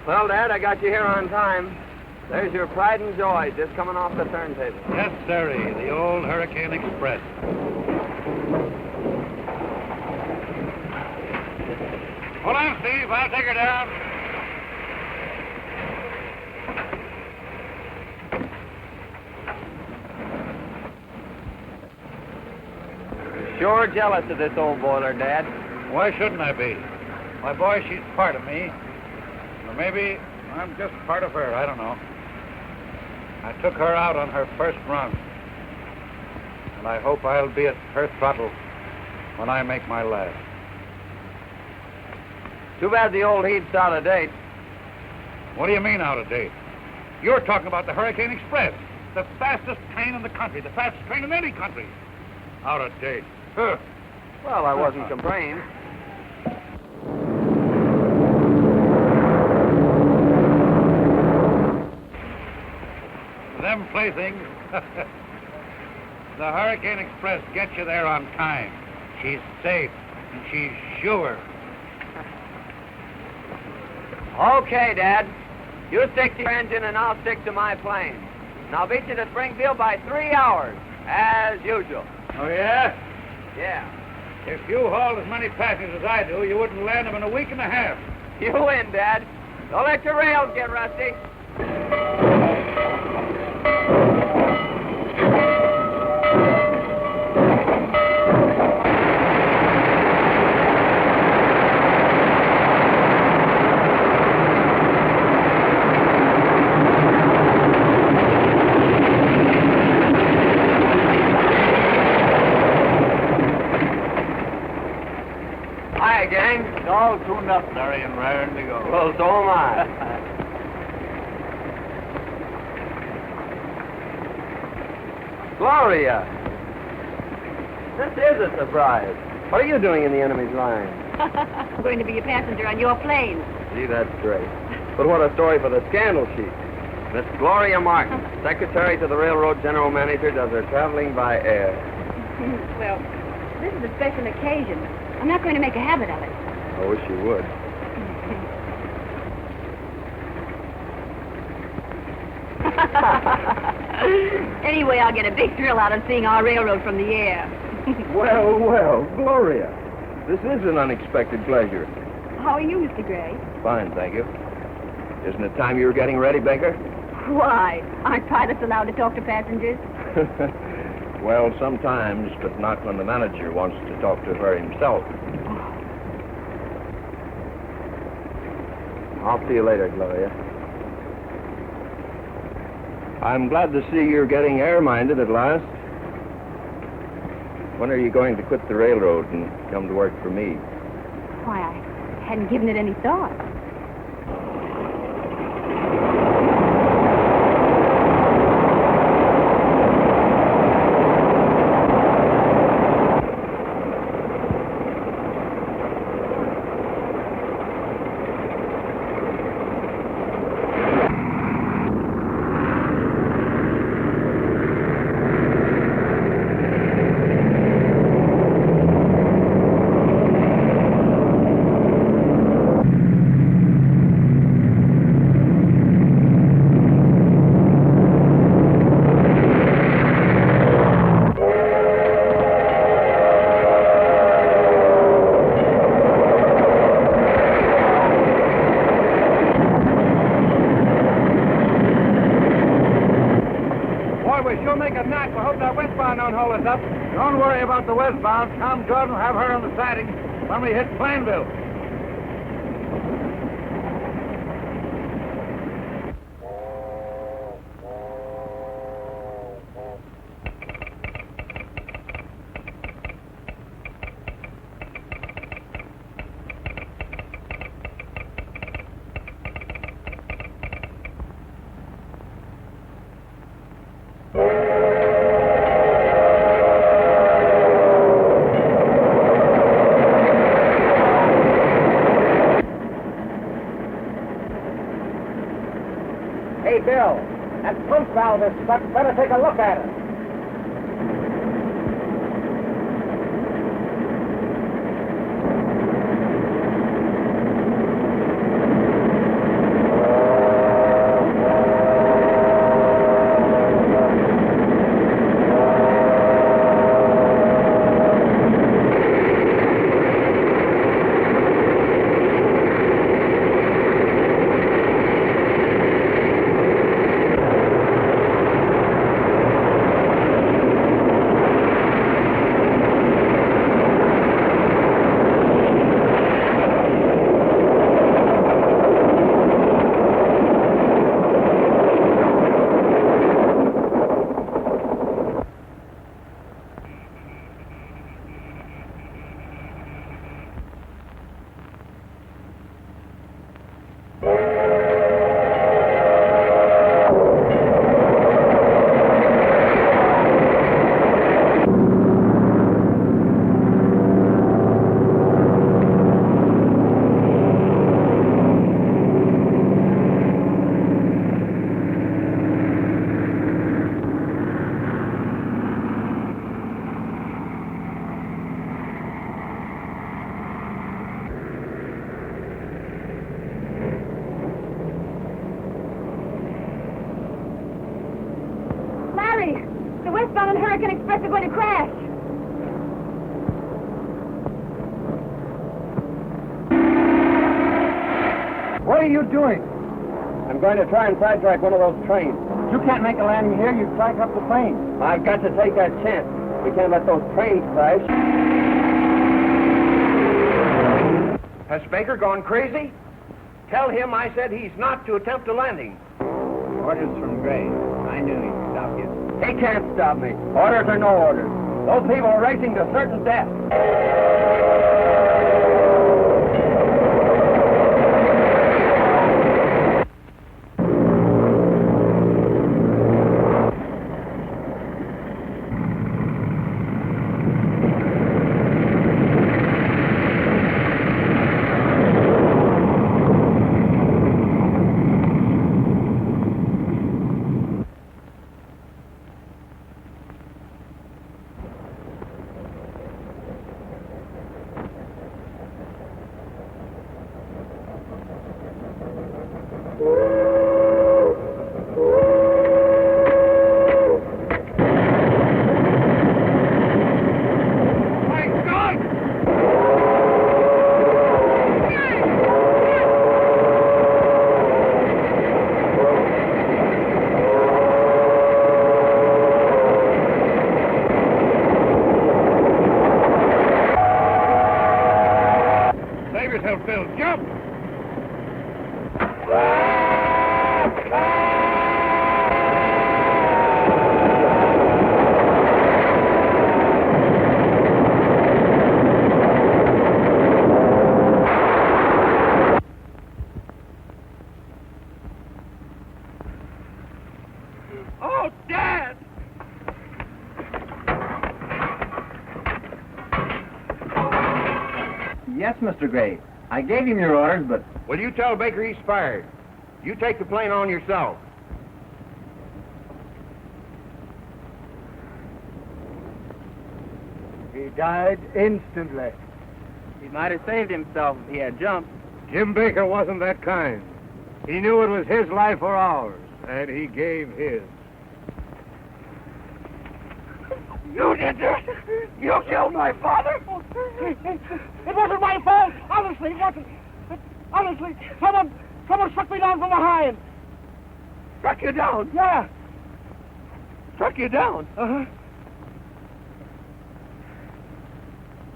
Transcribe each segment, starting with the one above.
Well, Dad, I got you here on time. There's your pride and joy just coming off the turntable. Yes, sirree, the old Hurricane Express. Hold on, Steve. I'll take her down. Sure jealous of this old boiler, Dad. Why shouldn't I be? My boy, she's part of me. Or maybe I'm just part of her. I don't know. I took her out on her first run. And I hope I'll be at her throttle when I make my last. Too bad the old heat's out of date. What do you mean, out of date? You're talking about the Hurricane Express. The fastest train in the country. The fastest train in any country. Out of date. Huh. Well, I wasn't complaining. Them playthings. The Hurricane Express gets you there on time. She's safe, and she's sure. Okay, Dad. You stick to your engine and I'll stick to my plane. And I'll beat you to Springfield by 3 hours, as usual. Oh, yeah? Yeah. If you hauled as many passengers as I do, you wouldn't land them in a week and a half. You win, Dad. Don't let your rails get rusty. Hi, gang. All tuned up, Larry, and raring to go. Well, so am I. Gloria! This is a surprise. What are you doing in the enemy's line? I'm going to be a passenger on your plane. Gee, that's great. But what a story for the scandal sheet. Miss Gloria Martin, secretary to the railroad general manager, does her traveling by air. Well, this is a special occasion. I'm not going to make a habit of it. I wish you would. Anyway, I'll get a big thrill out of seeing our railroad from the air. Well, well, Gloria. This is an unexpected pleasure. How are you, Mr. Gray? Fine, thank you. Isn't it time you were getting ready, Baker? Why? Aren't pilots allowed to talk to passengers? Well, sometimes, but not when the manager wants to talk to her himself. I'll see you later, Gloria. I'm glad to see you're getting air-minded at last. When are you going to quit the railroad and come to work for me? Why, I hadn't given it any thought. Don't worry about the westbound. Tom Jordan will have her on the siding when we hit Plainville. Hey, Bill, that pump valve is stuck. Better take a look at it. American Express are going to crash. What are you doing? I'm going to try and sidetrack one of those trains. You can't make a landing here. You track up the plane. I've got to take that chance. We can't let those trains crash. Has Baker gone crazy? Tell him I said he's not to attempt a landing. Orders from Gray. I knew he'd stop you. He can't stop me. Orders or no orders. Those people are racing to certain death. Bill, jump! Oh, Dad! Yes, Mr. Gray. I gave him your orders, but... Well, you tell Baker he's fired. You take the plane on yourself. He died instantly. He might have saved himself if he had jumped. Jim Baker wasn't that kind. He knew it was his life or ours, and he gave his. You did this! You killed my father! It wasn't my fault! Honestly, it wasn't. Honestly, someone struck me down from behind. Struck you down? Yeah. Struck you down? Uh-huh.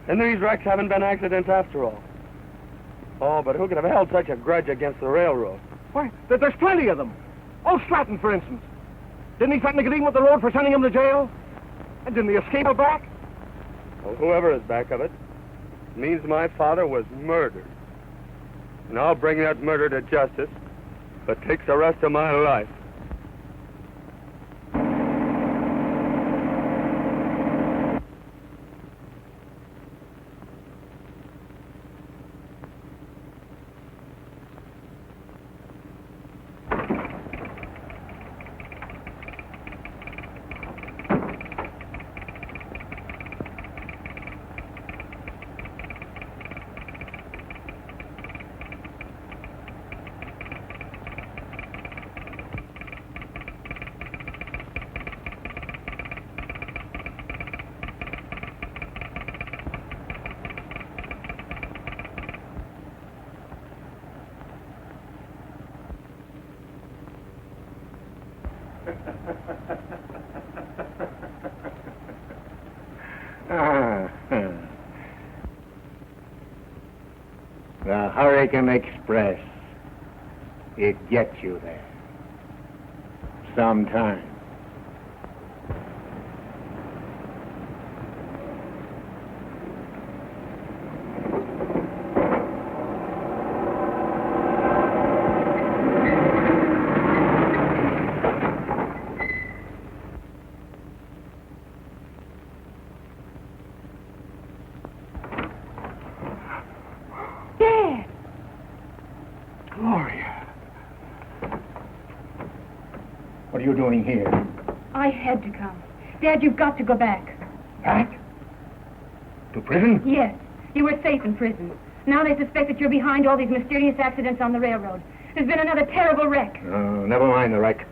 And these wrecks haven't been accidents after all. Oh, but who could have held such a grudge against the railroad? Why, there's plenty of them. Old Stratton, for instance. Didn't he threaten to get even with the road for sending him to jail? And didn't he escape her back? Well, whoever is back of it means my father was murdered. And I'll bring that murder to justice, but takes the rest of my life. The Hurricane Express. It gets you there. Sometime. What are you doing here? I had to come. Dad, you've got to go back. Back? To prison? Yes. You were safe in prison. Now they suspect that you're behind all these mysterious accidents on the railroad. There's been another terrible wreck. Never mind the wreck.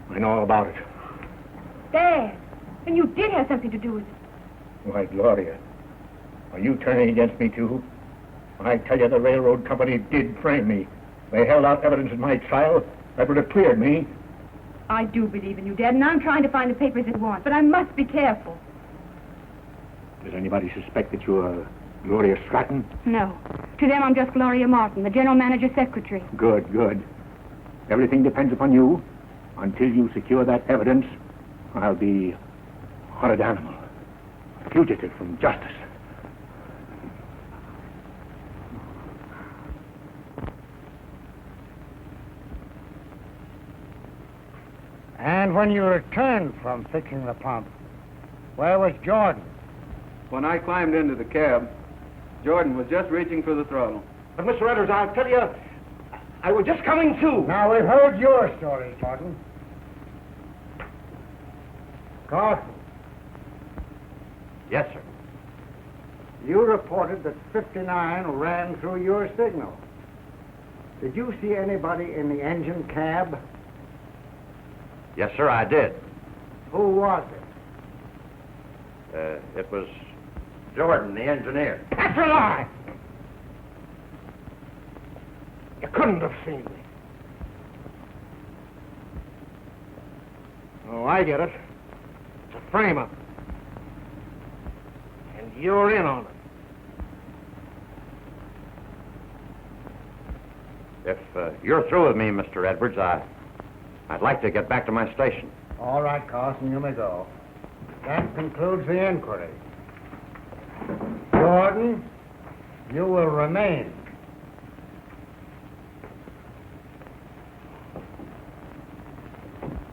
I know all about it. Dad, And you did have something to do with it. Why, Gloria, are you turning against me, too? I tell you, the railroad company did frame me. They held out evidence in my trial that would have cleared me. I do believe in you, Dad, and I'm trying to find the papers that you want, but I must be careful. Does anybody suspect that you're Gloria Stratton? No. To them, I'm just Gloria Martin, the general manager's secretary. Good, good. Everything depends upon you. Until you secure that evidence, I'll be a horrid animal, a fugitive from justice. And when you returned from fixing the pump, where was Jordan? When I climbed into the cab, Jordan was just reaching for the throttle. But, Mr. Edwards, I'll tell you, I was just coming to. Now, we've heard your story, Jordan. Carson. Yes, sir. You reported that 59 ran through your signal. Did you see anybody in the engine cab? Yes, sir, I did. Who was it? It was Jordan, the engineer. That's a lie! You couldn't have seen me. Oh, I get it. It's a frame-up. And you're in on it. If you're through with me, Mr. Edwards, I'd like to get back to my station. All right, Carson, you may go. That concludes the inquiry. Jordan, you will remain.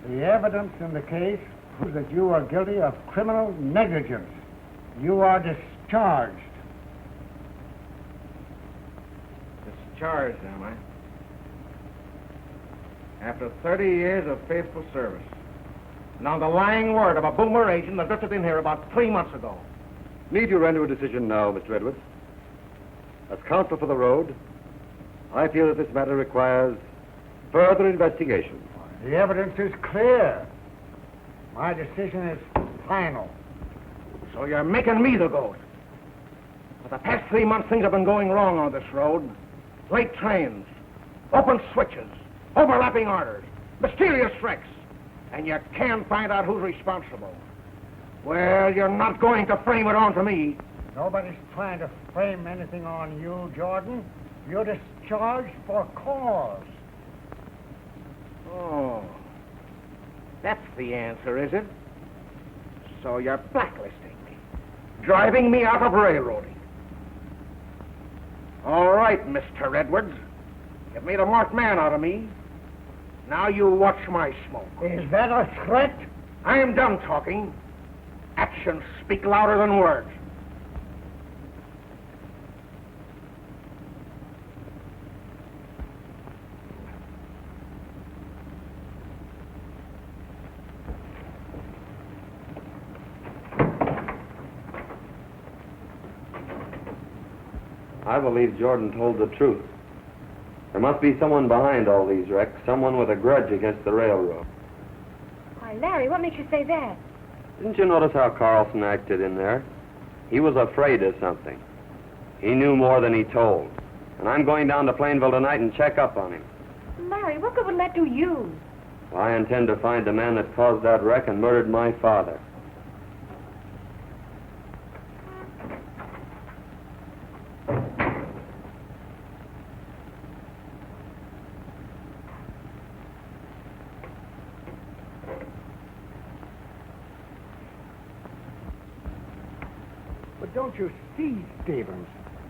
The evidence in the case proves that you are guilty of criminal negligence. You are discharged. Discharged, am I? After 30 years of faithful service. Now, the lying word of a boomer agent that drifted in here about 3 months ago. Need you render a decision now, Mr. Edwards? As counsel for the road, I feel that this matter requires further investigation. The evidence is clear. My decision is final. So you're making me the goat. For the past 3 months, things have been going wrong on this road. Late trains, open switches, overlapping orders, mysterious wrecks. And you can't find out who's responsible. Well, you're not going to frame it onto me. Nobody's trying to frame anything on you, Jordan. You're discharged for cause. Oh, that's the answer, is it? So you're blacklisting me, driving me out of railroading. All right, Mr. Edwards. You've made a marked man out of me. Now you watch my smoke. Is that a threat? I am done talking. Actions speak louder than words. I believe Jordan told the truth. There must be someone behind all these wrecks, someone with a grudge against the railroad. Why, Larry, what makes you say that? Didn't you notice how Carlson acted in there? He was afraid of something. He knew more than he told. And I'm going down to Plainville tonight and check up on him. Larry, what good would that do you? I intend to find the man that caused that wreck and murdered my father. But don't you see, Stevens?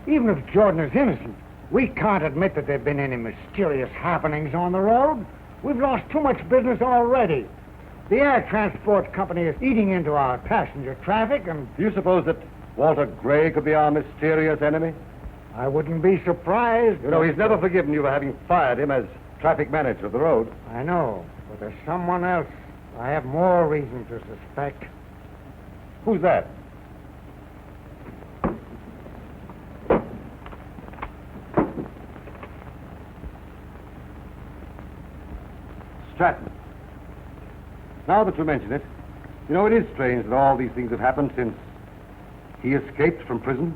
Even if Jordan is innocent, we can't admit that there have been any mysterious happenings on the road. We've lost too much business already. The air transport company is eating into our passenger traffic, and Do you suppose that Walter Gray could be our mysterious enemy? I wouldn't be surprised. You know, he's never forgiven you for having fired him as traffic manager of the road. I know, but there's someone else I have more reason to suspect. Who's that? Stratton. Now that you mention it, You know, it is strange that all these things have happened since he escaped from prison.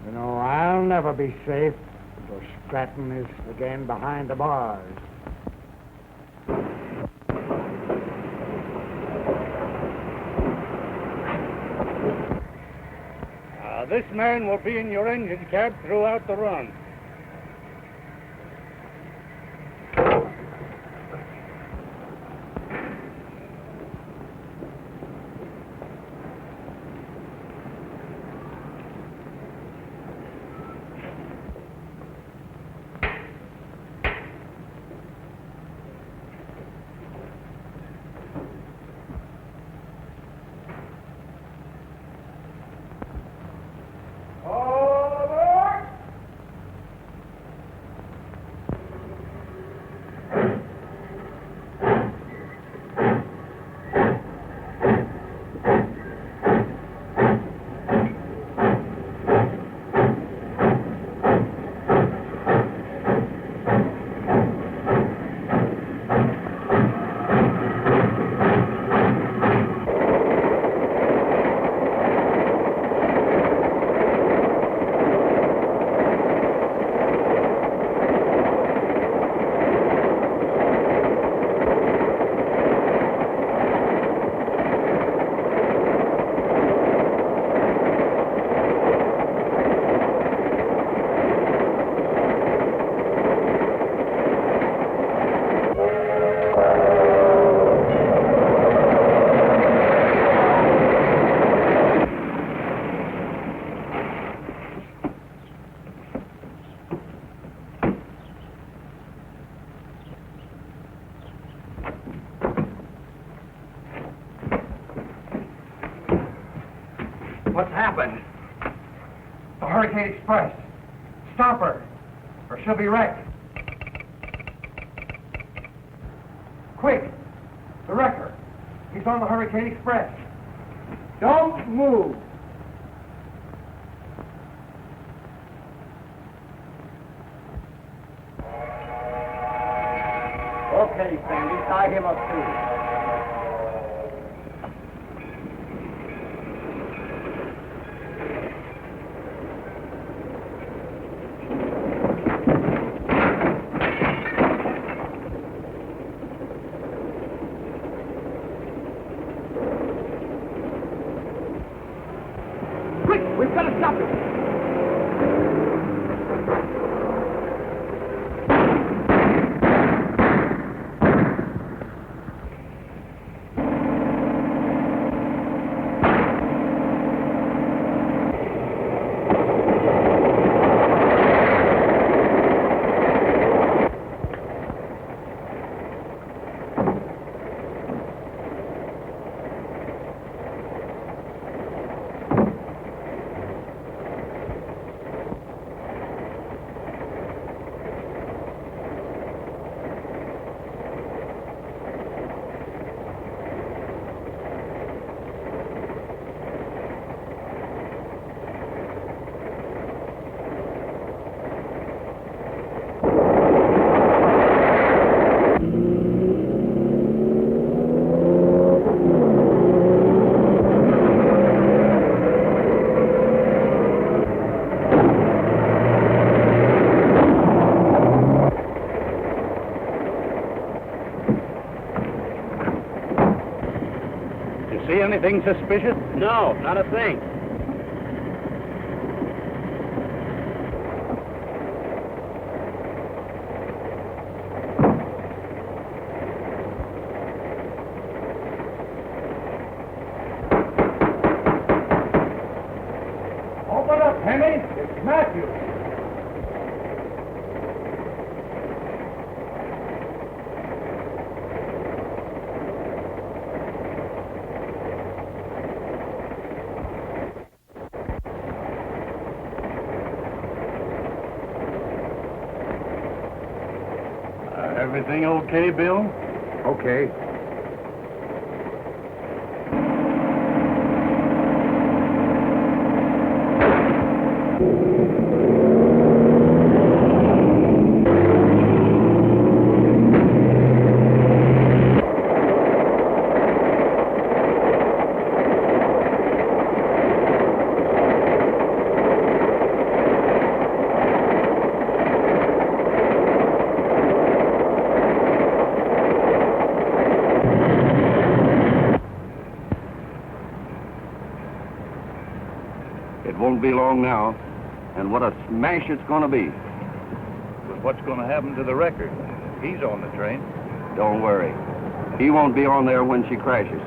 You know, I'll never be safe until Stratton is again behind the bars. This man will be in your engine cab throughout the run. What's happened? The Hurricane Express. Stop her, or she'll be wrecked. Quick! The wrecker. He's on the Hurricane Express. Don't move! Okay, Sandy, tie him up too. We've got to stop him! See anything suspicious? No, not a thing. Open up, Henry! It's Matthew! Everything okay, Bill? Okay. along now, and what a smash it's going to be. But what's going to happen to the record? He's on the train. Don't worry. He won't be on there when she crashes.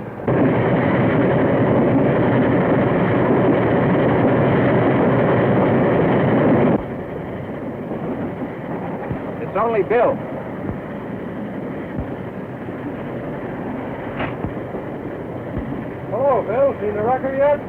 It's only Bill. Oh, Bill, seen the wrecker yet?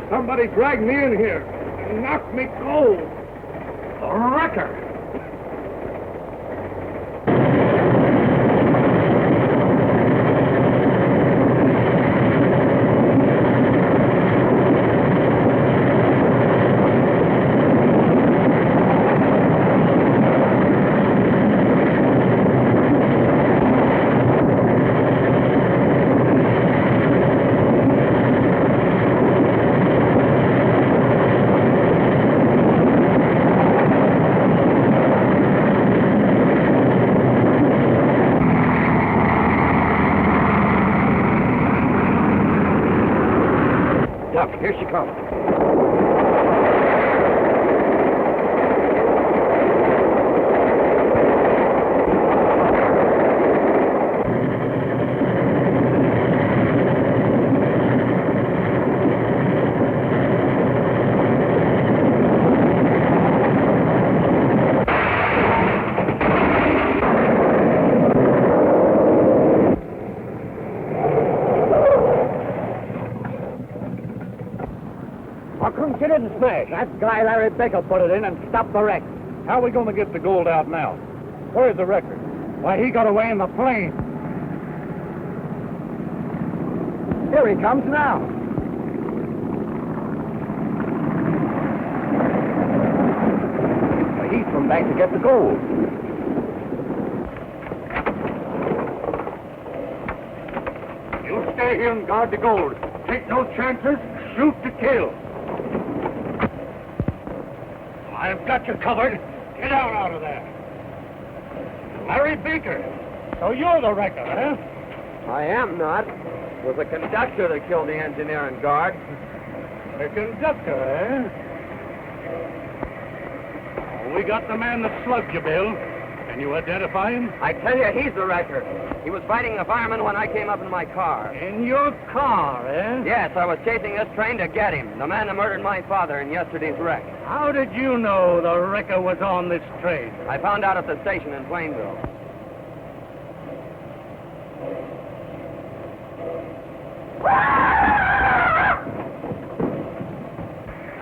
Somebody dragged me in here and knocked me cold. A wrecker. Here she comes. She didn't smash. That guy Larry Baker put it in and stopped the wreck. How are we going to get the gold out now? Where's the record? Why, he got away in the plane. Here he comes now. Well, he's come back to get the gold. You stay here and guard the gold. Take no chances. Shoot to kill. I've got you covered. Get out of there. Larry Baker. So you're the wrecker, huh? I am not. It was the conductor that killed the engineer and guard. The conductor, eh? Oh, we got the man that slugged you, Bill. Can you identify him? I tell you, he's the wrecker. He was fighting the fireman when I came up in my car. In your car, eh? Yes, I was chasing this train to get him, the man that murdered my father in yesterday's wreck. How did you know the wrecker was on this train? I found out at the station in Plainville.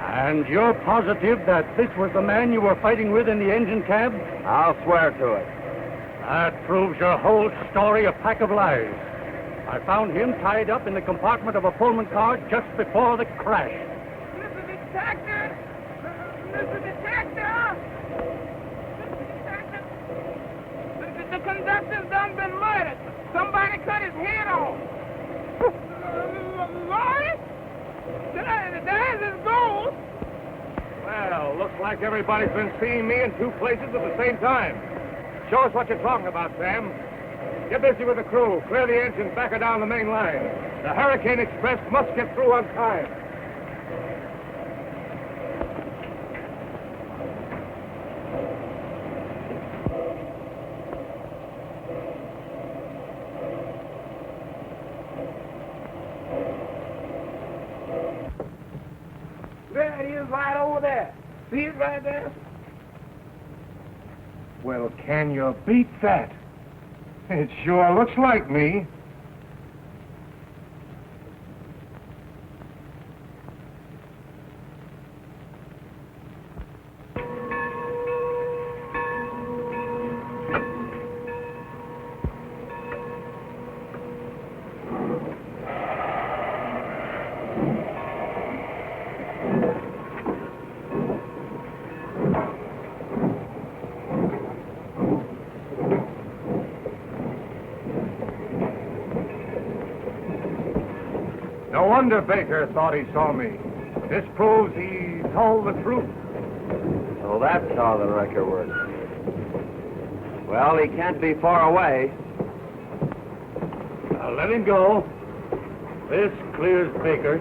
And you're positive that this was the man you were fighting with in the engine cab? I'll swear to it. That proves your whole story a pack of lies. I found him tied up in the compartment of a Pullman car just before the crash. Mr. Detective! Mr. Detective! Mr. Detective! The conductor's done been murdered. Somebody cut his head off. Lord? There's his gold. Well, looks like everybody's been seeing me in two places at the same time. Show us what you're talking about, Sam. Get busy with the crew. Clear the engines back or down the main line. The Hurricane Express must get through on time. There he is right over there. See it right there? Well, can you beat that? It sure looks like me. wonder Baker thought he saw me. This proves he told the truth. So that's how the wrecker works. Well, he can't be far away. Now let him go. This clears Baker.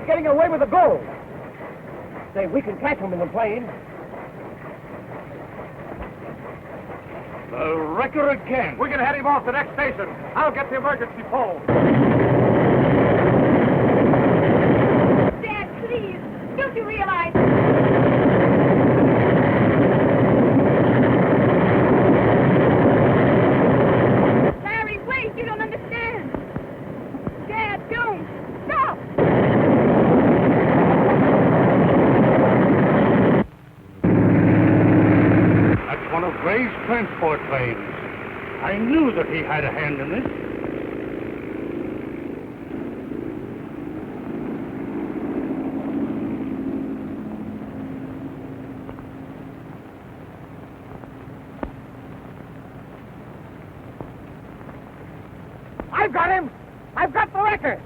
Getting away with the gold. Say, we can catch him in the plane. The wrecker again. We can head him off the next station. I'll get the emergency pole. Dad, please. Don't you realize... Larry, wait. You don't understand. Dad, don't. Stop. One of Gray's transport planes. I knew that he had a hand in this. I've got him! I've got the wrecker!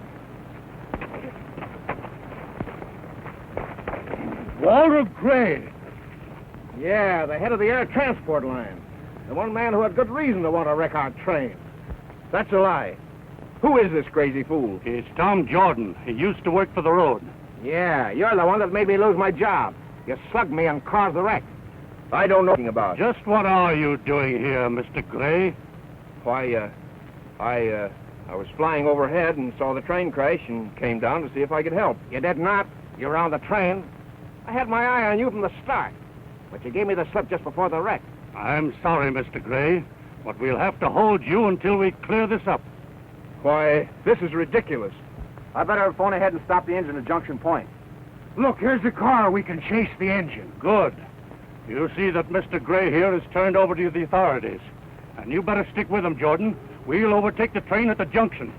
Walter Gray. Yeah, the head of the air transport line. The one man who had good reason to want to wreck our train. That's a lie. Who is this crazy fool? It's Tom Jordan. He used to work for the road. Yeah, you're the one that made me lose my job. You slugged me and caused the wreck. I don't know anything about it. Just what are you doing here, Mr. Gray? Why, I was flying overhead and saw the train crash and came down to see if I could help. You did not. You were on the train. I had my eye on you from the start. But you gave me the slip just before the wreck. I'm sorry, Mr. Gray, but we'll have to hold you until we clear this up. Why, this is ridiculous. I better phone ahead and stop the engine at Junction Point. Look, here's the car. We can chase the engine. Good. You see that Mr. Gray here is turned over to the authorities. And you better stick with him, Jordan. We'll overtake the train at the junction.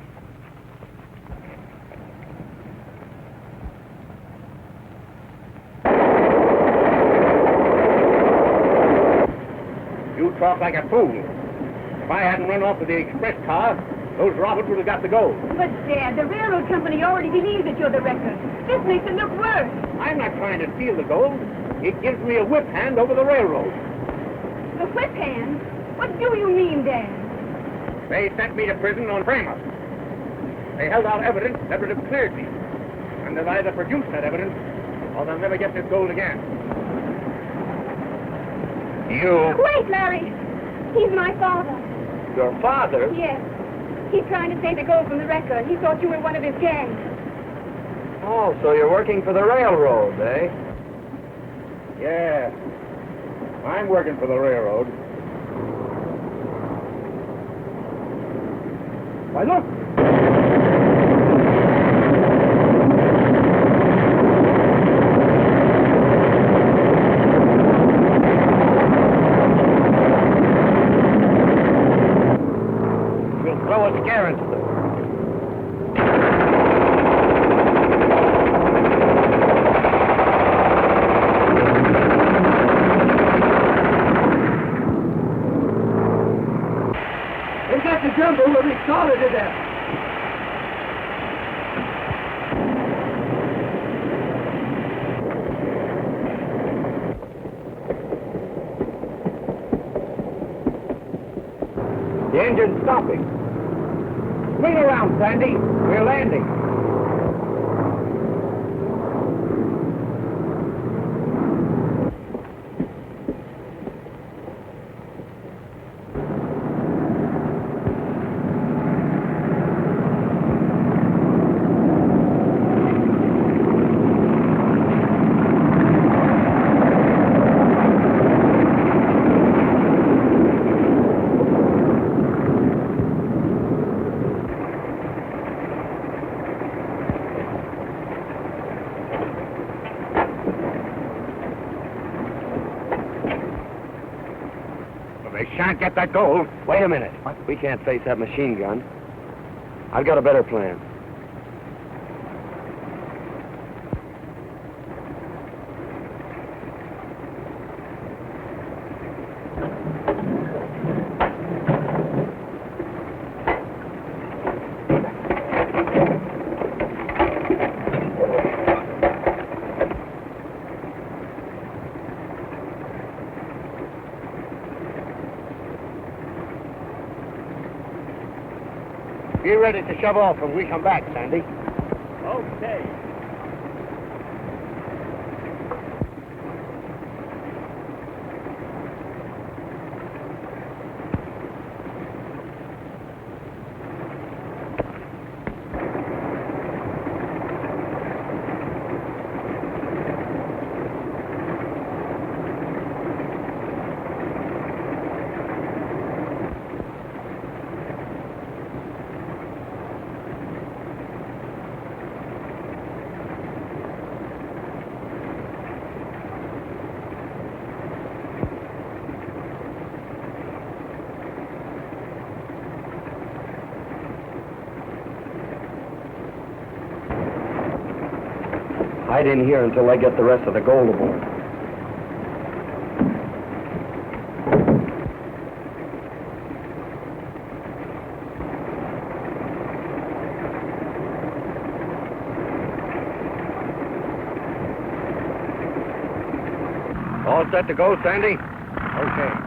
You talk like a fool. If I hadn't run off with the express car, those robbers would have got the gold. But, Dad, the railroad company already believes that you're the wrecker. This makes it look worse. I'm not trying to steal the gold. It gives me a whip hand over the railroad. The whip hand? What do you mean, Dad? They sent me to prison on frame-up. They held out evidence that would have cleared me. And they'll either produce that evidence, or they'll never get this gold again. You... Wait, Larry! He's my father. Your father? Yes. He's trying to take the gold from the wrecker. He thought you were one of his gang. Oh, so you're working for the railroad, eh? Yeah. I'm working for the railroad. Why, look! We'll throw a scare into them. They got the jumbo will be solid to death. The engine's stopping. Swing around, Sandy. We're landing. can't get that gold. Wait a minute. What? We can't face that machine gun. I've got a better plan. Be ready to shove off when we come back, Sandy. Okay. Hide in here until I get the rest of the gold aboard. All set to go, Sandy? Okay.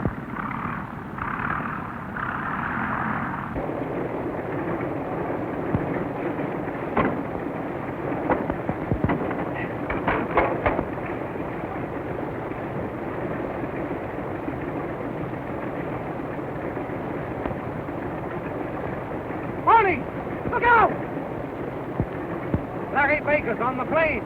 Barney! Look out! Larry Baker's on the plane.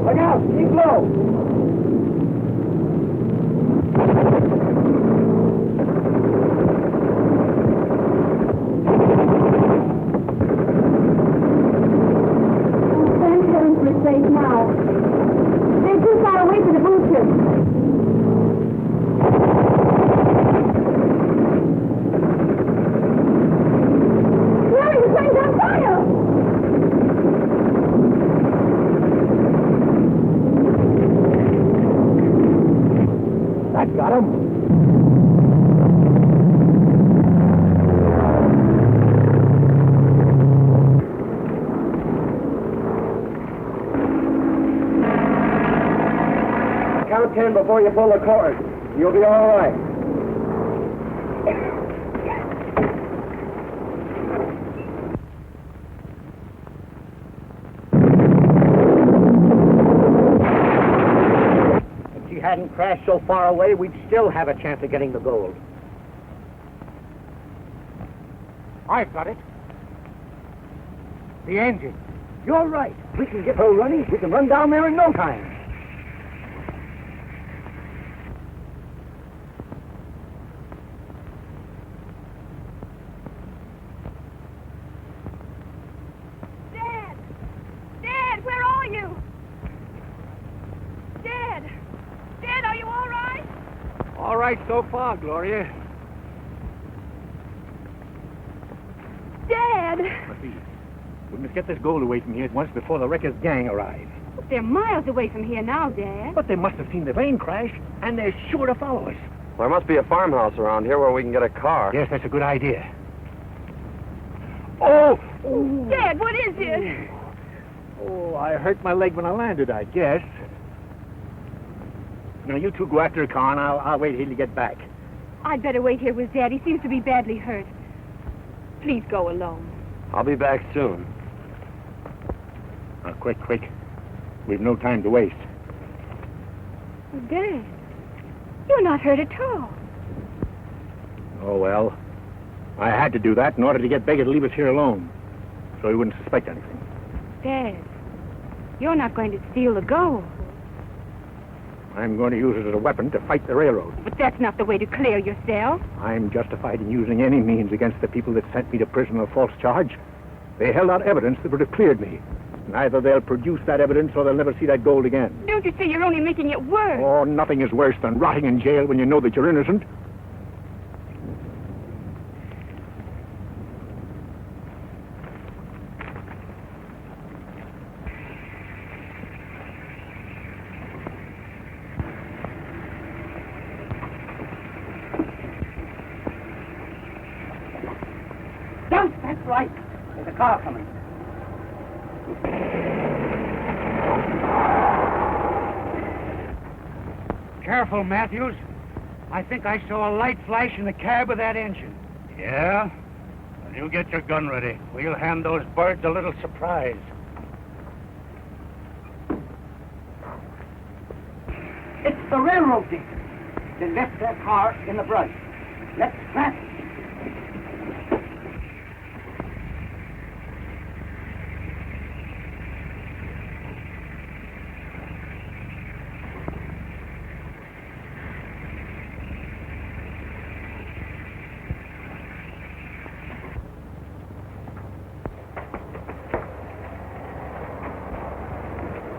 Look out! Keep low! Safe now. They're too far away from the boosters. Larry, the plane's on fire! That got him. Count 10 before you pull the cord. You'll be all right. If she hadn't crashed so far away, we'd still have a chance of getting the gold. I've got it. The engine. You're right. We can get her running. We can run down there in no time. Dad! Dad, where are you? Dad! Dad, are you all right? All right so far, Gloria. Dad! Please, we must get this gold away from here at once before the wrecker's gang arrive. They're miles away from here now, Dad. But they must have seen the plane crash, and they're sure to follow us. There must be a farmhouse around here where we can get a car. Yes, that's a good idea. Oh! Dad, what is it? Oh, I hurt my leg when I landed, I guess. Now, you two go after a car, and I'll wait here till you get back. I'd better wait here with Dad. He seems to be badly hurt. Please go alone. I'll be back soon. Now, quick. We've no time to waste. Dad, you're not hurt at all. Oh, well. I had to do that in order to get Baker to leave us here alone, so he wouldn't suspect anything. Dad, you're not going to steal the gold. I'm going to use it as a weapon to fight the railroad. But that's not the way to clear yourself. I'm justified in using any means against the people that sent me to prison on a false charge. They held out evidence that would have cleared me. Neither they'll produce that evidence or they'll never see that gold again. Don't you see you're only making it worse? Oh, nothing is worse than rotting in jail when you know that you're innocent. That's right. There's a car coming. Careful, Matthews. I think I saw a light flash in the cab of that engine. Yeah? Well, you get your gun ready. We'll hand those birds a little surprise. It's the railroad team. They left their car in the brush. Let's trap it.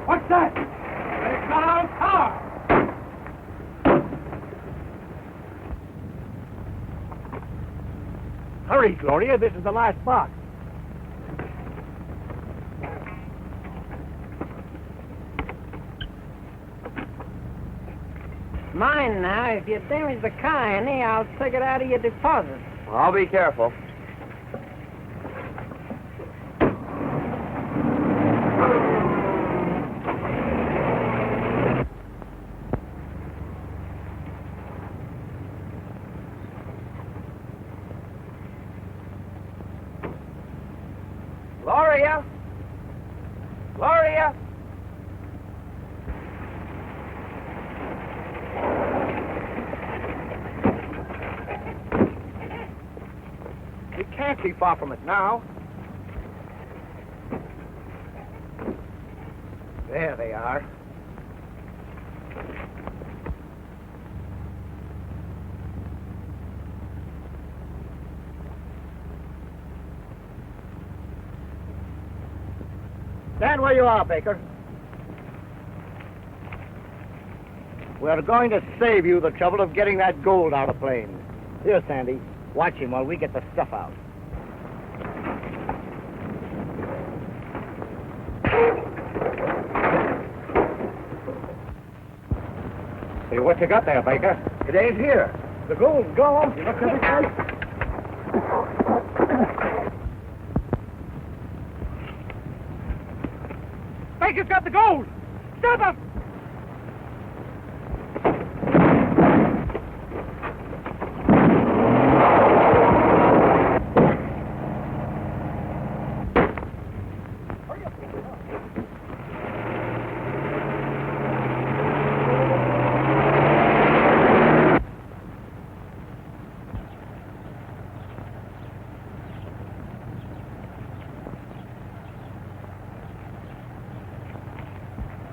What's that? They got our car! Hurry, Gloria. This is the last box. Mine now. If you damage the car any, I'll take it out of your deposit. I'll be careful. Gloria! Gloria! We can't be far from it now. There they are. Stand where you are, Baker. We're going to save you the trouble of getting that gold out of the plane. Here, Sandy. Watch him while we get the stuff out. See what you got there, Baker. It ain't here. The gold's gone. You look every place. Baker's got the gold! Stop him!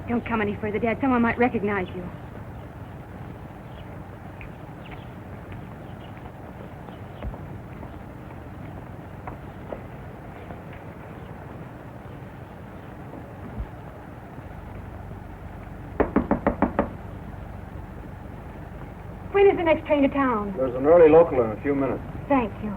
Don't come any further, Dad. Someone might recognize you. When is the next train to town? There's an early local in a few minutes. Thank you.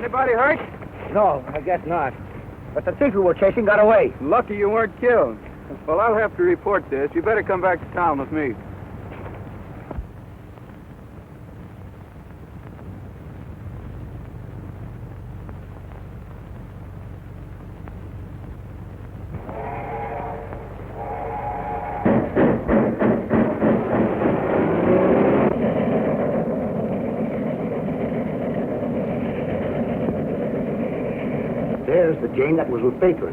Anybody hurt? No, I guess not. But the thief we were chasing got away. Lucky you weren't killed. Well, I'll have to report this. You better come back to town with me. There's the Jane that was with Baker.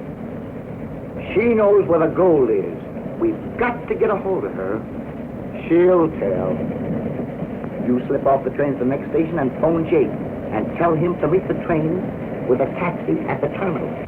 She knows where the gold is. We've got to get a hold of her. She'll tell. You slip off the train to the next station and phone Jake and tell him to meet the train with a taxi at the terminal.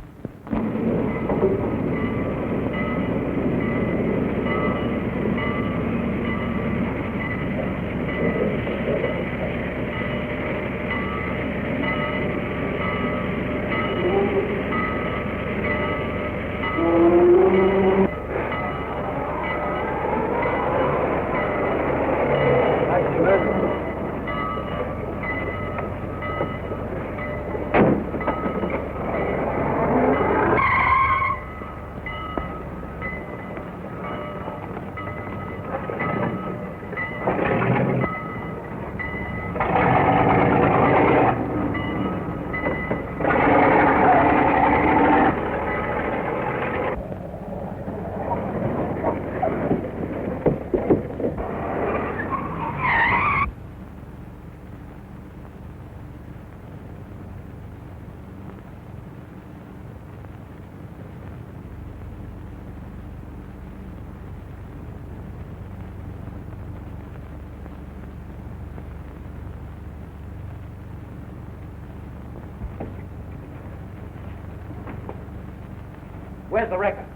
Where's the wrecker?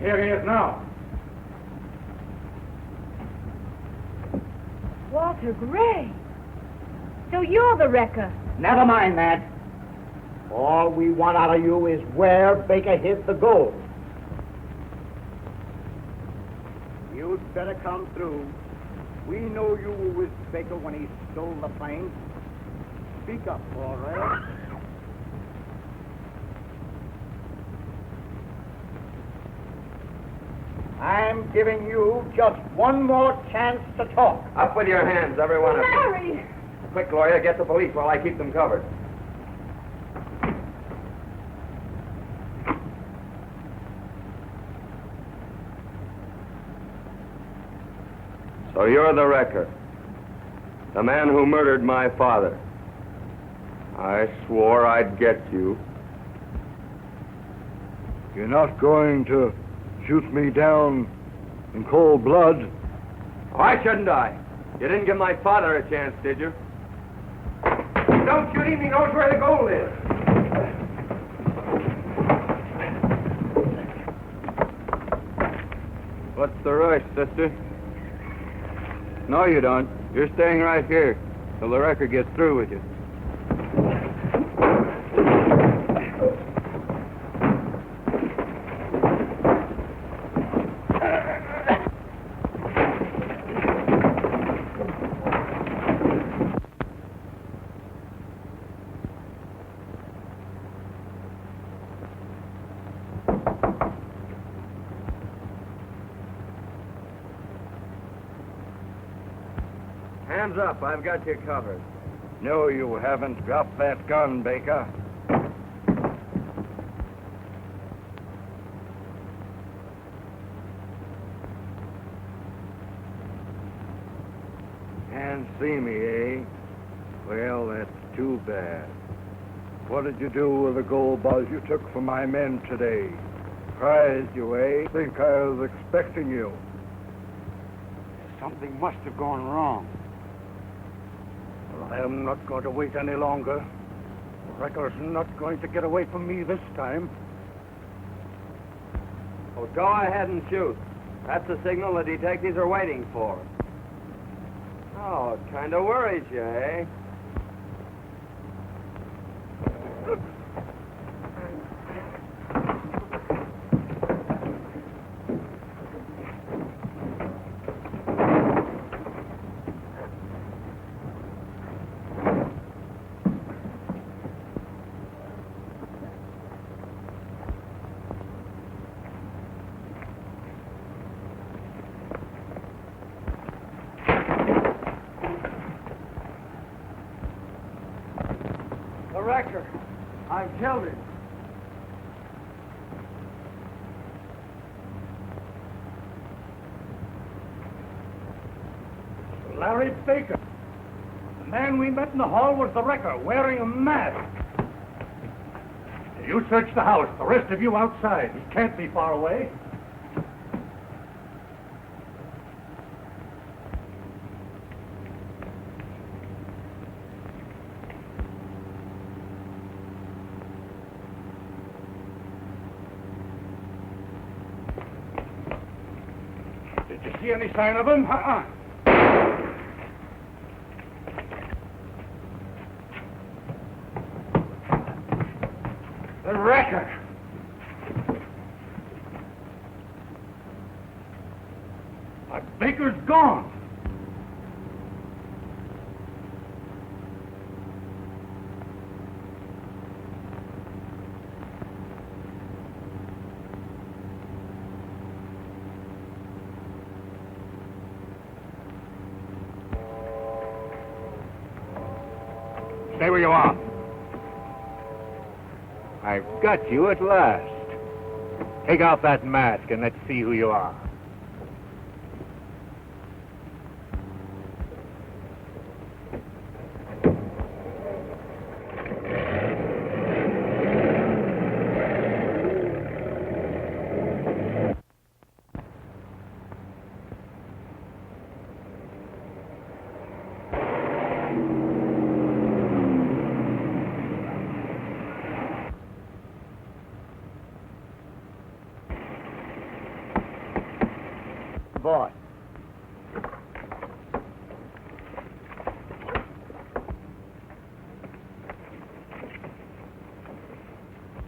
Here he is now. Walter Gray. So you're the wrecker. Never mind that. All we want out of you is where Baker hid the gold. You'd better come through. We know you were with Baker when he stole the plane. Speak up, all right? I'm giving you just one more chance to talk. Up with your hands, every one of you. Larry! Quick, lawyer, get the police while I keep them covered. So you're the wrecker. The man who murdered my father. I swore I'd get you. You're not going to shoot me down in cold blood. Why shouldn't I? You didn't give my father a chance, did you? Don't shoot him. He knows where the gold is. What's the rush, sister? No, you don't. You're staying right here till the wrecker gets through with you. Hands up, I've got you covered. No, you haven't. Drop that gun, Baker. Can't see me, eh? Well, that's too bad. What did you do with the gold bars you took from my men today? Surprised you, eh? Think I was expecting you. Something must have gone wrong. Well, I am not going to wait any longer. The wrecker's not going to get away from me this time. Oh, go ahead and shoot. That's the signal the detectives are waiting for. Oh, it kind of worries you, eh? wrecker. I've killed him. Larry Baker. The man we met in the hall was the wrecker, wearing a mask. You search the house. The rest of you outside. He can't be far away. Did you see any sign of him? The wrecker. But Baker's gone. Stay where you are. I've got you at last. Take off that mask and let's see who you are. Boy.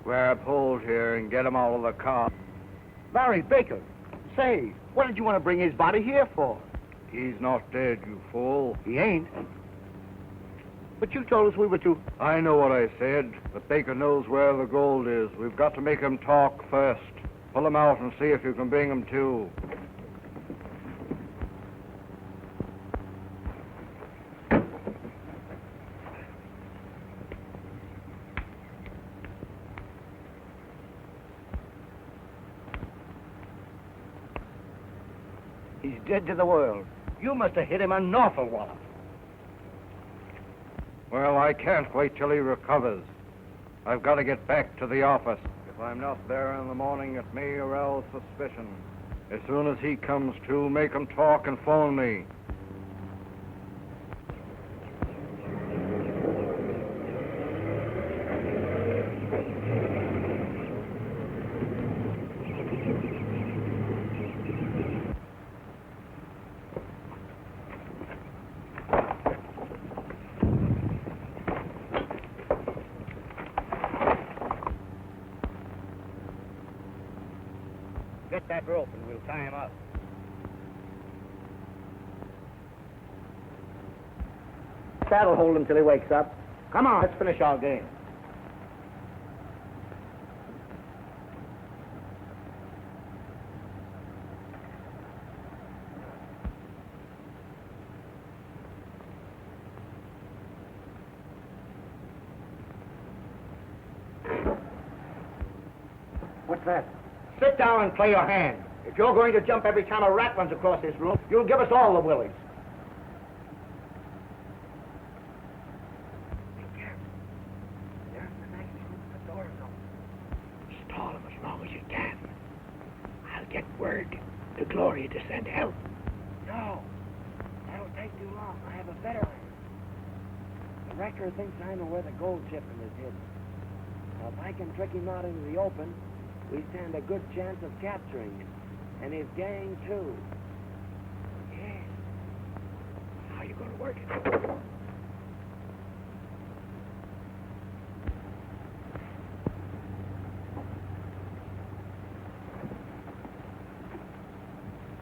Grab hold here and get him out of the car. Larry Baker. Say, what did you want to bring his body here for? He's not dead, you fool. He ain't. But you told us we were to... I know what I said, but Baker knows where the gold is. We've got to make him talk first. Pull him out and see if you can bring him to. He's dead to the world. You must have hit him an awful wallop. Well, I can't wait till he recovers. I've got to get back to the office. If I'm not there in the morning, it may arouse suspicion. As soon as he comes to, make him talk and phone me. Get that rope and we'll tie him up. That'll hold him till he wakes up. Come on, let's finish our game. What's that? Sit down and play your hand. If you're going to jump every time a rat runs across this room, you'll give us all the willies. Be careful. They're in the next room. The door's open. Stall them as long as you can. I'll get word to Gloria to send help. No. That'll take too long. I have a better idea. The wrecker thinks I know where the gold shipment is hidden. Now, if I can trick him out into the open, we stand a good chance of capturing him. And his gang, too. Yes. How are you going to work it?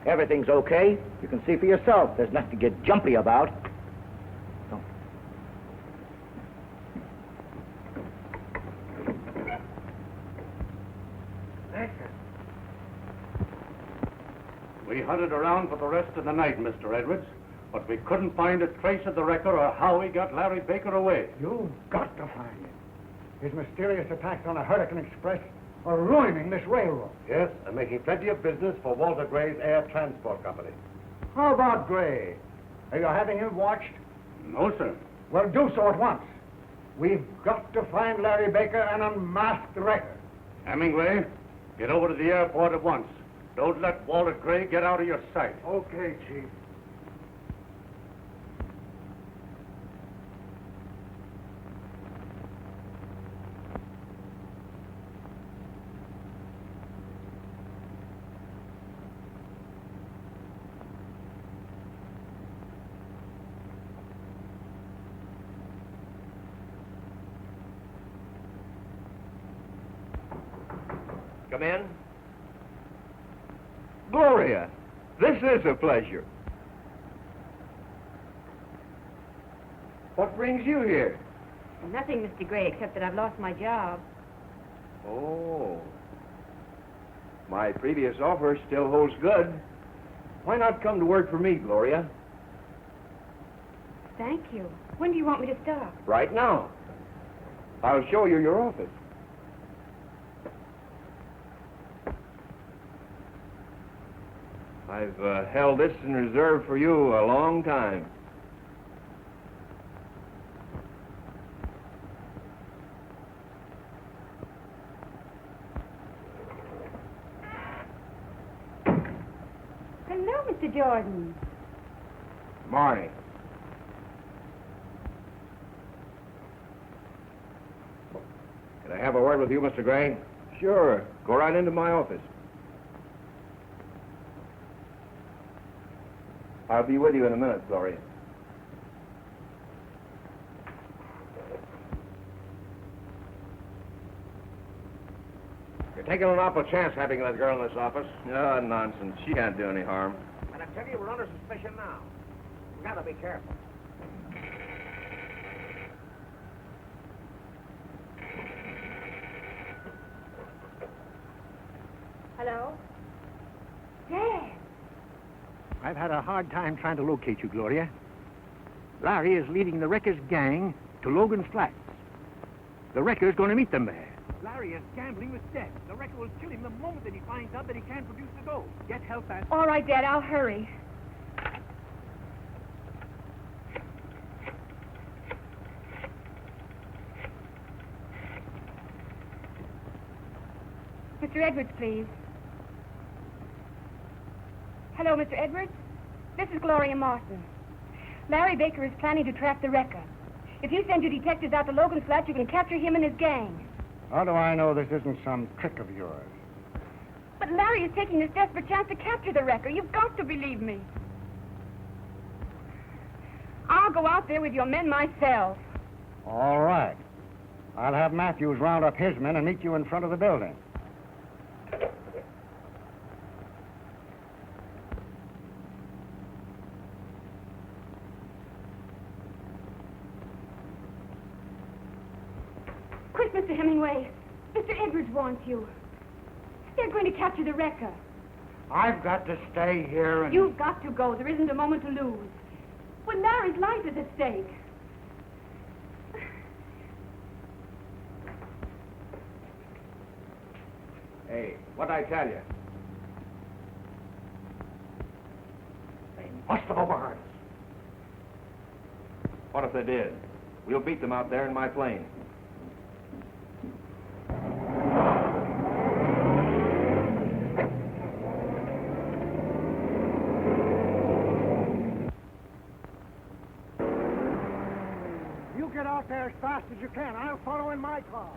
Everything's okay. You can see for yourself. There's nothing to get jumpy about. Don't. We hunted around for the rest of the night, Mr. Edwards, but we couldn't find a trace of the wrecker or how he got Larry Baker away. You've got to find him. His mysterious attacks on a Hurricane Express are ruining this railroad. Yes, and making plenty of business for Walter Gray's Air Transport Company. How about Gray? Are you having him watched? No, sir. Well, do so at once. We've got to find Larry Baker and unmask the wrecker. Hemingway, get over to the airport at once. Don't let Walter Gray get out of your sight. Okay, Chief. Come in. Gloria, this is a pleasure. What brings you here? Nothing, Mr. Gray, except that I've lost my job. Oh. My previous offer still holds good. Why not come to work for me, Gloria? Thank you. When do you want me to start? Right now. I'll show you your office. I've held this in reserve for you a long time. Hello, Mr. Jordan. Morning. Can I have a word with you, Mr. Gray? Sure. Go right into my office. I'll be with you in a minute, Gloria. You're taking an awful chance having that girl in this office. Oh, nonsense. She can't do any harm. And I tell you, we're under suspicion now. We gotta be careful. Hello? Dad. I've had a hard time trying to locate you, Gloria. Larry is leading the wreckers' gang to Logan's Flats. The wrecker's going to meet them there. Larry is gambling with death. The wrecker will kill him the moment that he finds out that he can't produce the gold. Get help fast. All right, Dad, I'll hurry. Mr. Edwards, please. Hello, Mr. Edwards. This is Gloria Martin. Larry Baker is planning to trap the wrecker. If you send your detectives out to Logan's Flat, you can capture him and his gang. How do I know this isn't some trick of yours? But Larry is taking this desperate chance to capture the wrecker. You've got to believe me. I'll go out there with your men myself. All right. I'll have Matthews round up his men and meet you in front of the building. Quick, Mr. Hemingway. Mr. Edwards wants you. They're going to capture the wrecker. I've got to stay here and... You've got to go. There isn't a moment to lose. When Larry's life is at stake. Hey, what'd I tell you? They must have overheard us. What if they did? We'll beat them out there in my plane. You get out there as fast as you can. I'll follow in my car.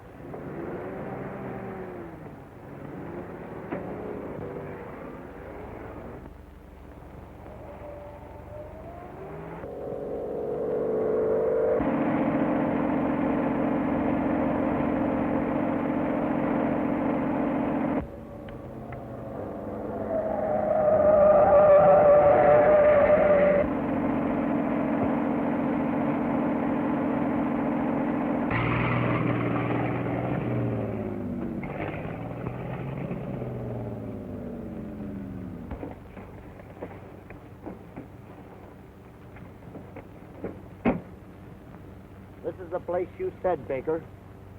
This is the place you said, Baker.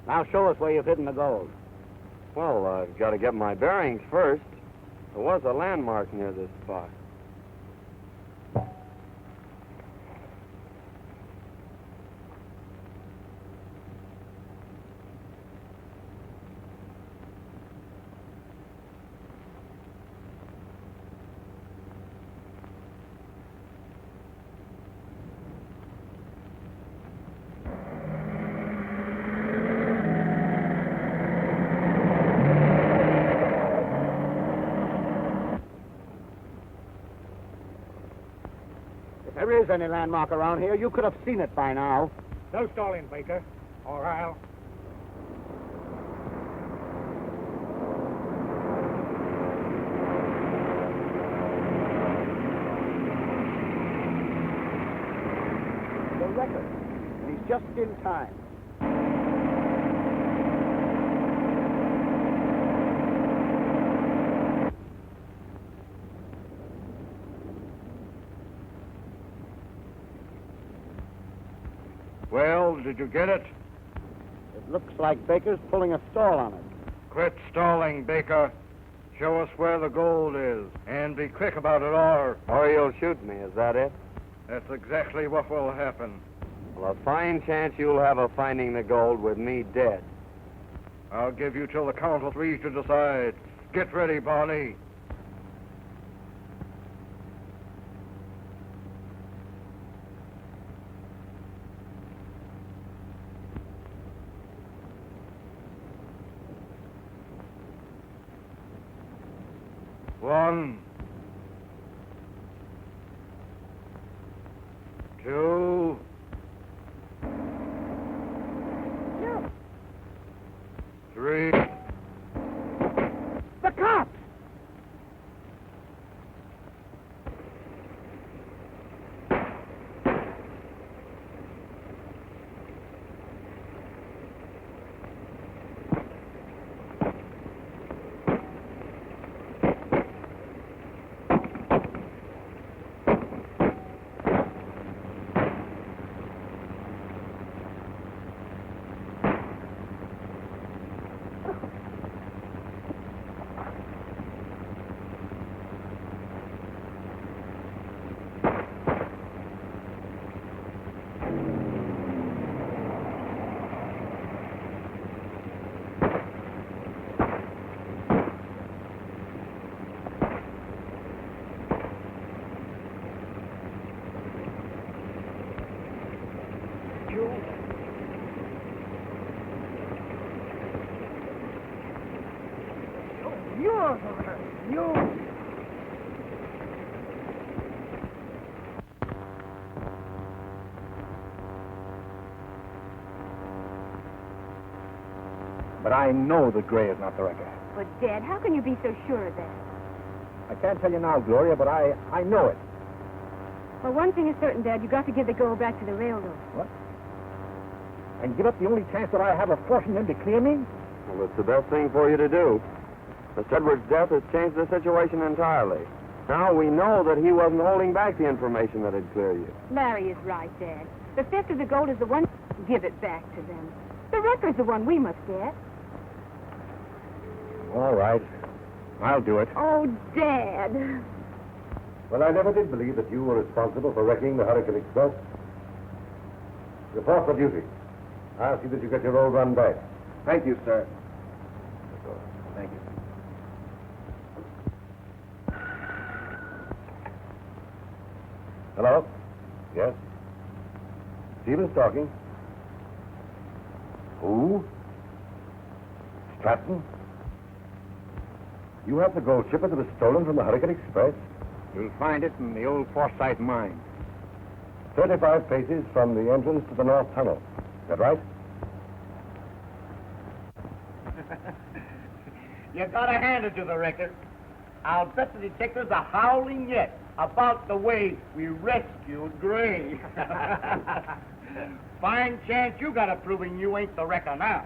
Now show us where you've hidden the gold. Well, I've got to get my bearings first. There was a landmark near this spot. If there is any landmark around here, you could have seen it by now. No stalling, Baker, or I'll... The record. And he's just in time. Well, did you get it? It looks like Baker's pulling a stall on it. Quit stalling, Baker. Show us where the gold is, and be quick about it, Or you'll shoot me, is that it? that's exactly what will happen. Well, a fine chance you'll have of finding the gold with me dead. I'll give you till the count of 3 to decide. Get ready, Barney. One, 2, 3. The cops! But I know that Gray is not the wrecker. But, Dad, how can you be so sure of that? I can't tell you now, Gloria, but I know it. Well, one thing is certain, Dad. You got to give the gold back to the railroad. What? And give up the only chance that I have of forcing them to clear me? Well, it's the best thing for you to do. Mr. Edwards' death has changed the situation entirely. Now we know that he wasn't holding back the information that had cleared you. Larry is right, Dad. The theft of the gold is the one. Give it back to them. The record's the one we must get. All right. I'll do it. Oh, Dad. Well, I never did believe that you were responsible for wrecking the Hurricane Express. Report for duty. I'll see that you get your old run back. Thank you, sir. Thank you. Hello? Yes? Stevens talking. Who? Stratton? You have the gold shipper that was stolen from the Hurricane Express? You'll find it in the old Forsyth mine. 35 paces from the entrance to the North Tunnel. Is that right? You gotta hand it to the record. I'll bet the detectives are howling yet about the way we rescued Gray. Fine chance you got of proving you ain't the wrecker now.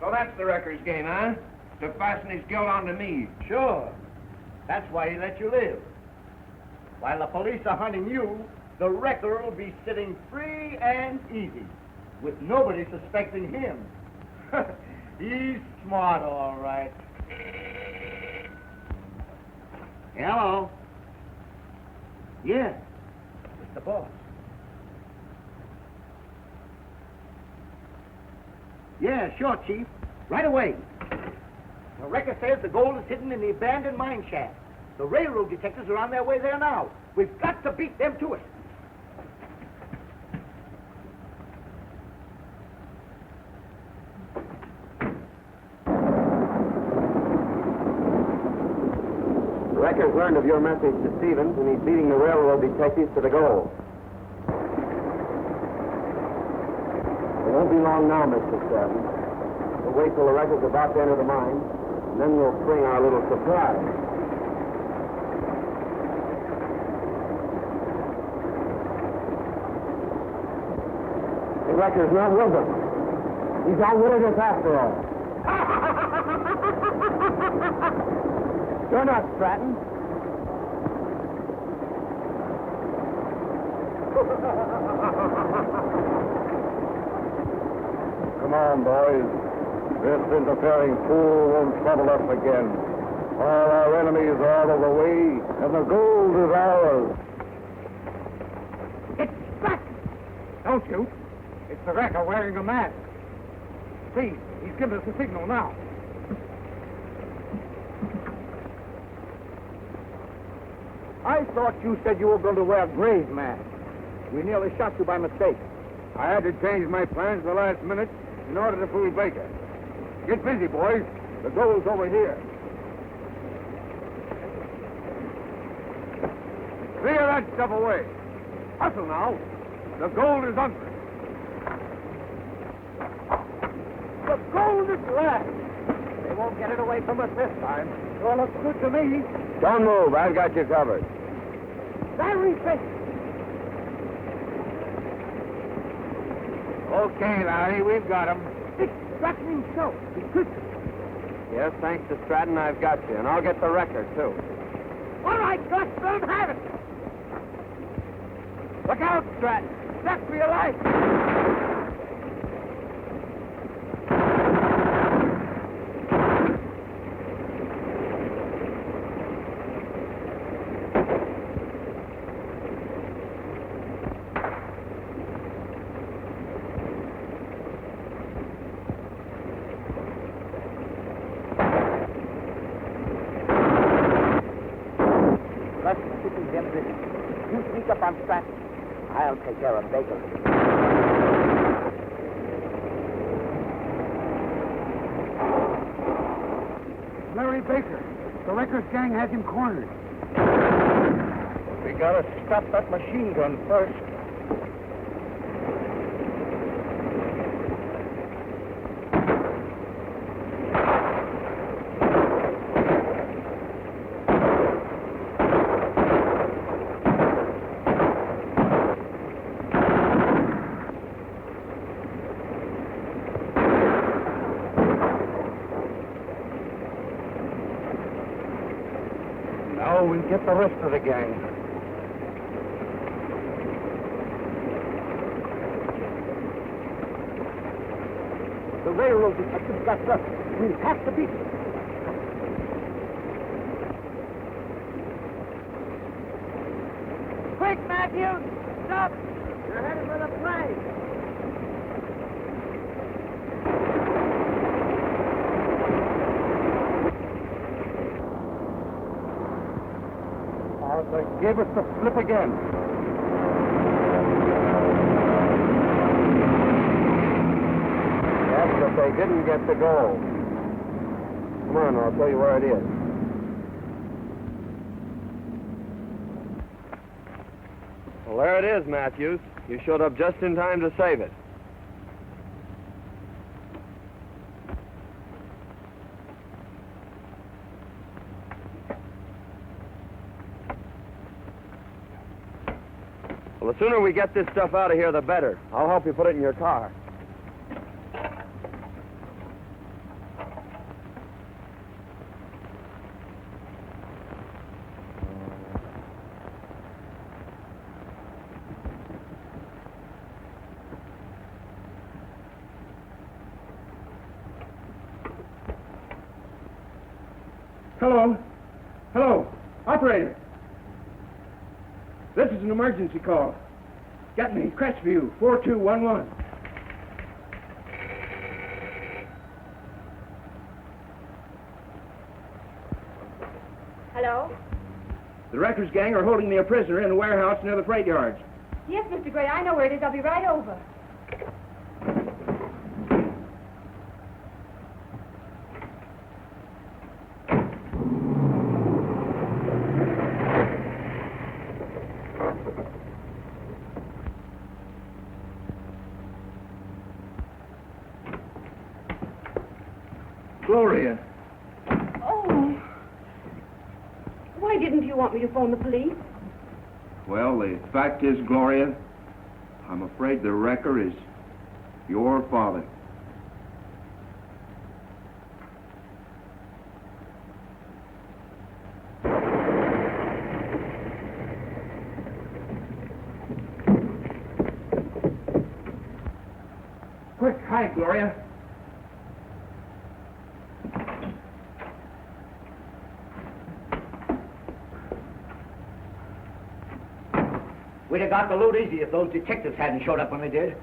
So that's the wrecker's game, huh? To fasten his guilt onto me. Sure. That's why he let you live. While the police are hunting you, the wrecker will be sitting free and easy, with nobody suspecting him. He's smart, all right. Hello. Yeah, it's the boss. Yeah, sure, Chief. Right away. The wrecker says the gold is hidden in the abandoned mine shaft. The railroad detectives are on their way there now. We've got to beat them to it. The wrecker's learned of your message to Stevens, and he's leading the railroad detectives to the goal. It won't be long now, Mr. Stratton. We'll wait till the wrecker's about to enter the mine, and then we'll spring our little surprise. The wrecker's not with us. He's outwitted us after all. You're not, Stratton. Come on, boys. This interfering fool won't trouble us again. All our enemies are out of the way, and the gold is ours. It's back! Don't shoot. It's the wrecker wearing a mask. See, he's given us a signal now. I thought you said you were going to wear a grave mask. We nearly shot you by mistake. I had to change my plans at the last minute in order to fool Baker. Get busy, boys. The gold's over here. Clear that stuff away. Hustle now. The gold is under it. The gold is left. They won't get it away from us this time. Sure looks good to me. Don't move. I've got you covered. Larry Baker. Okay, Larry, we've got him. It's Stratton himself. He could. Yes, thanks to Stratton, I've got you, and I'll get the record, too. All right, Gus, let him have it. Look out, Stratton. That's for your life. You sneak up on Stratton. I'll take care of Baker. Larry Baker. The wrecker's gang has him cornered. We gotta stop that machine gun first. Now we get the rest of the gang. The railroad detectives got us. We have to beat them. Quick, Matthews! Stop! You're headed for the plane. They gave us the slip again. Yes, but they didn't get the gold. Come on, I'll tell you where it is. Well, there it is, Matthews. You showed up just in time to save it. Well, the sooner we get this stuff out of here, the better. I'll help you put it in your car. Hello? Hello? Operator? This is an emergency call. Get me, Crestview, 4211. Hello? The Wreckers gang are holding me a prisoner in a warehouse near the freight yards. Yes, Mr. Gray, I know where it is. I'll be right over. Gloria. Oh. Why didn't you want me to phone the police? Well, the fact is, Gloria, I'm afraid the wrecker is your father. Quick, hide, Gloria. We'd have got the loot easy if those detectives hadn't showed up when they did.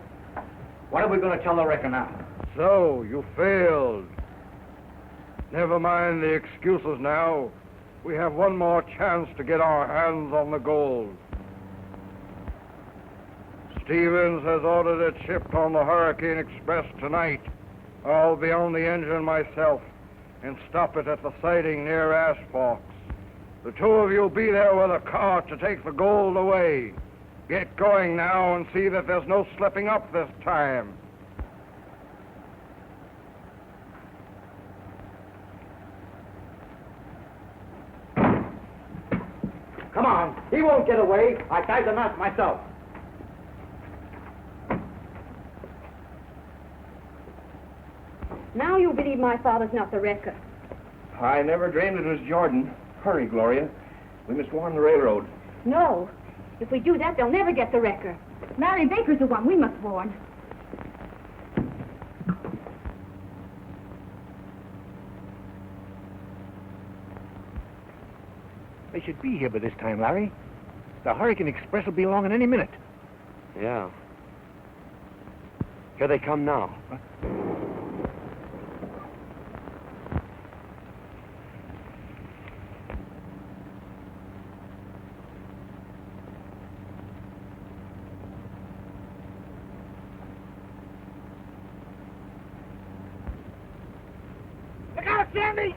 What are we going to tell the wrecker now? So, you failed. Never mind the excuses now. We have one more chance to get our hands on the gold. Stevens has ordered it shipped on the Hurricane Express tonight. I'll be on the engine myself and stop it at the siding near Ash Forks. The two of you be there with a cart to take the gold away. Get going now and see that there's no slipping up this time. Come on, he won't get away. I tied the knot myself. Now you believe my father's not the wrecker. I never dreamed it was Jordan. Hurry, Gloria. We must warn the railroad. No. If we do that, they'll never get the wrecker. Larry Baker's the one we must warn. They should be here by this time, Larry. The Hurricane Express will be along in any minute. Yeah. Here they come now. Huh? Look out, Sandy!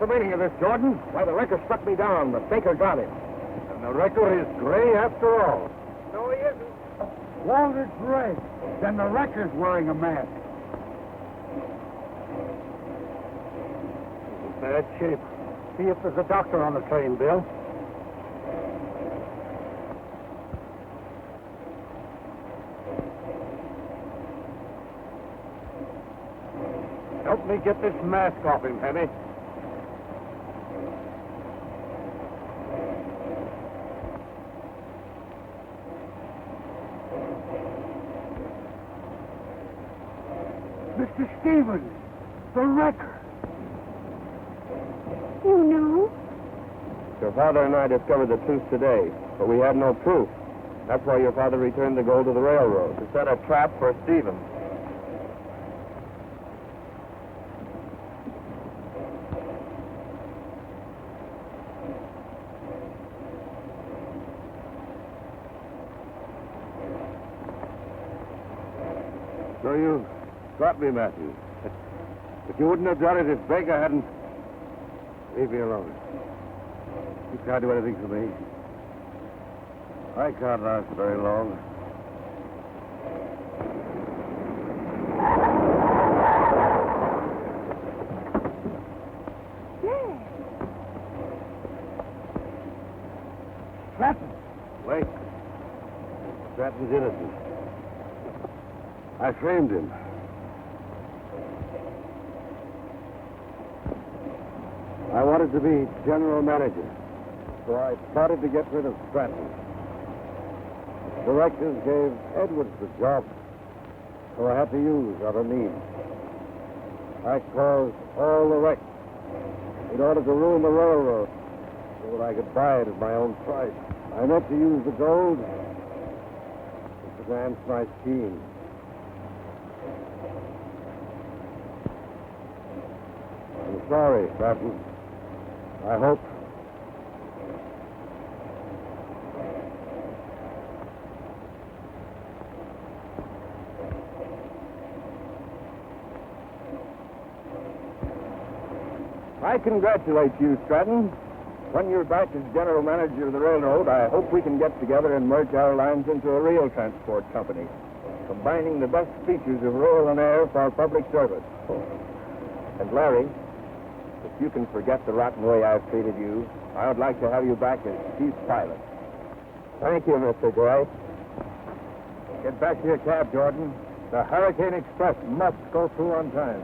the meaning of this, Jordan? Why, the wrecker struck me down, but Baker got him. And the wrecker is Gray after all. No, he isn't. Walter Gray. Then the wrecker's wearing a mask. He's in bad shape. See if there's a doctor on the train, Bill. Help me get this mask off him, Penny. Mr. Stevens, the wrecker. You know? Your father and I discovered the truth today, but we had no proof. That's why your father returned the gold to the railroad, to set a trap for Stevens. So you got me, Matthew. But you wouldn't have done it if Baker hadn't... Leave me alone. You can't do anything for me. I can't last very long. Stratton. Wait. Stratton's innocent. I framed him. I wanted to be general manager, so I plotted to get rid of Stratton. Directors gave Edwards the job, so I had to use other means. I caused all the wrecks in order to ruin the railroad so that I could buy it at my own price. I meant to use the gold to advance my scheme. I'm sorry, Stratton. I hope. I congratulate you, Stratton. When you're back as general manager of the railroad, I hope we can get together and merge our lines into a real transport company, combining the best features of rail and air for public service. And Larry, if you can forget the rotten way I've treated you, I would like to have you back as chief pilot. Thank you, Mr. Gray. Get back to your cab, Jordan. The Hurricane Express must go through on time.